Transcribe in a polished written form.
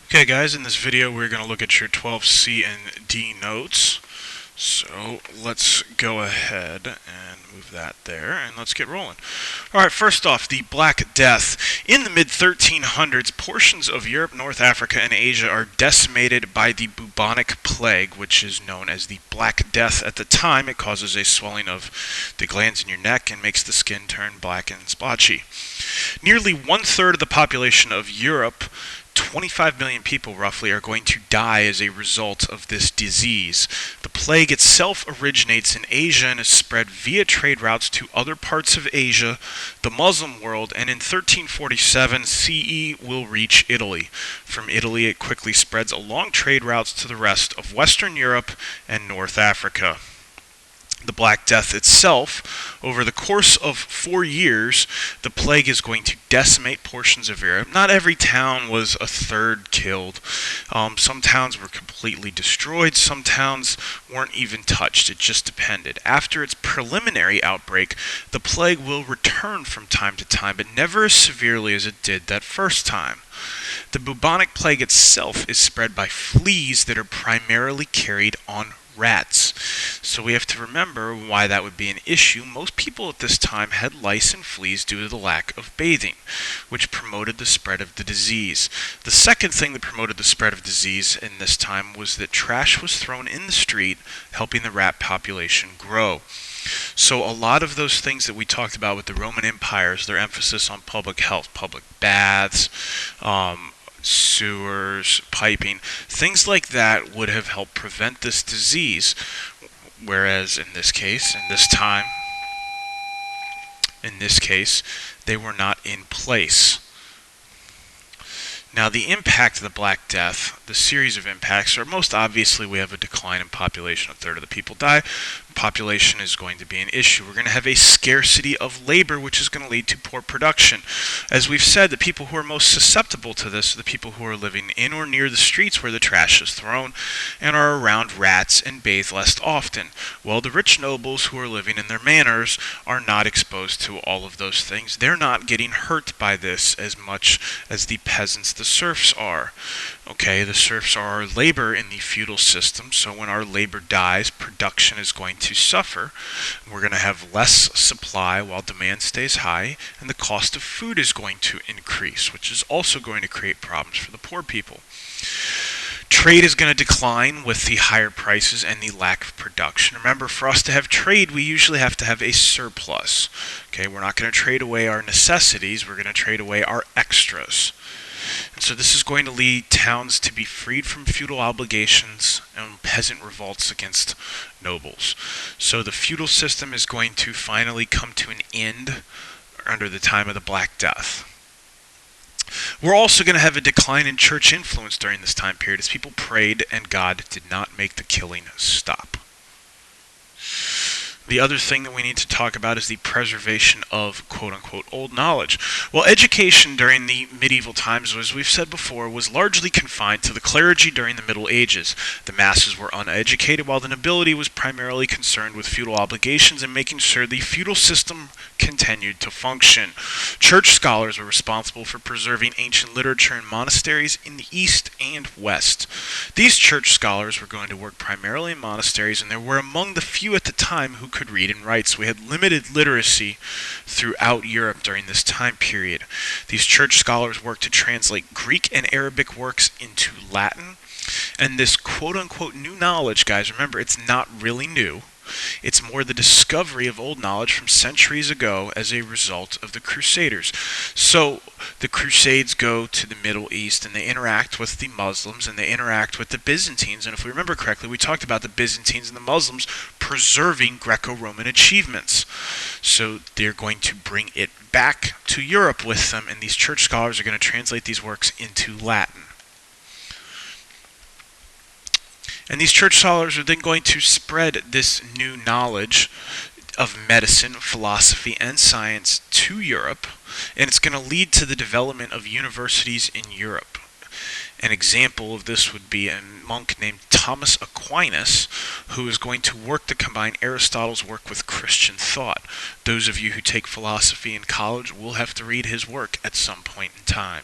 Okay guys, in this video we're going to look at your 12C and D notes. So let's go ahead and move that there and let's get rolling. Alright, first off, the Black Death. In the mid-1300s, portions of Europe, North Africa, and Asia are decimated by the bubonic plague, which is known as the Black Death. At the time, it causes a swelling of the glands in your neck and makes the skin turn black and splotchy. Nearly one-third of the population of Europe, 25 million people roughly, are going to die as a result of this disease. The plague itself originates in Asia and is spread via trade routes to other parts of Asia, the Muslim world, and in 1347 CE will reach Italy. From Italy it quickly spreads along trade routes to the rest of Western Europe and North Africa. The Black Death itself, over the course of 4 years, the plague is going to decimate portions of Europe. Not every town was a third killed. Some towns were completely destroyed. Some towns weren't even touched. It just depended. After its preliminary outbreak, the plague will return from time to time, but never as severely as it did that first time. The bubonic plague itself is spread by fleas that are primarily carried on rats. So we have to remember why that would be an issue. Most people at this time had lice and fleas due to the lack of bathing, which promoted the spread of the disease. The second thing that promoted the spread of disease in this time was that trash was thrown in the street, helping the rat population grow. So a lot of those things that we talked about with the Roman empires, their emphasis on public health, public baths, sewers, piping, things like that would have helped prevent this disease. Whereas in this case, they were not in place. Now, the impact of the Black Death, the series of impacts, are most obviously we have a decline in population. A third of the people die. Population is going to be an issue. We're going to have a scarcity of labor, which is going to lead to poor production. As we've said, the people who are most susceptible to this are the people who are living in or near the streets where the trash is thrown and are around rats and bathe less often. Well, the rich nobles who are living in their manors are not exposed to all of those things. They're not getting hurt by this as much as the peasants, the serfs are. Okay, the serfs are our labor in the feudal system, so when our labor dies, production is going to suffer. We're going to have less supply while demand stays high, and the cost of food is going to increase, which is also going to create problems for the poor people. Trade is going to decline with the higher prices and the lack of production. Remember, for us to have trade, we usually have to have a surplus. Okay, we're not going to trade away our necessities, we're going to trade away our extras. And so this is going to lead towns to be freed from feudal obligations and peasant revolts against nobles. So the feudal system is going to finally come to an end under the time of the Black Death. We're also going to have a decline in church influence during this time period as people prayed and God did not make the killing stop. The other thing that we need to talk about is the preservation of quote-unquote old knowledge. Well, education during the medieval times, as we've said before, was largely confined to the clergy during the Middle Ages. The masses were uneducated, while the nobility was primarily concerned with feudal obligations and making sure the feudal system continued to function. Church scholars were responsible for preserving ancient literature in monasteries in the East and West. These church scholars were going to work primarily in monasteries, and they were among the few at the time who could read and write. So we had limited literacy throughout Europe during this time period. These church scholars worked to translate Greek and Arabic works into Latin. And this quote-unquote new knowledge, guys, remember, it's not really new. It's more the discovery of old knowledge from centuries ago as a result of the Crusaders. So the Crusades go to the Middle East and they interact with the Muslims and they interact with the Byzantines. And if we remember correctly, we talked about the Byzantines and the Muslims preserving Greco-Roman achievements. So they're going to bring it back to Europe with them, and these church scholars are going to translate these works into Latin. And these church scholars are then going to spread this new knowledge of medicine, philosophy, and science to Europe, and it's going to lead to the development of universities in Europe. An example of this would be a monk named Thomas Aquinas, who is going to work to combine Aristotle's work with Christian thought. Those of you who take philosophy in college will have to read his work at some point in time.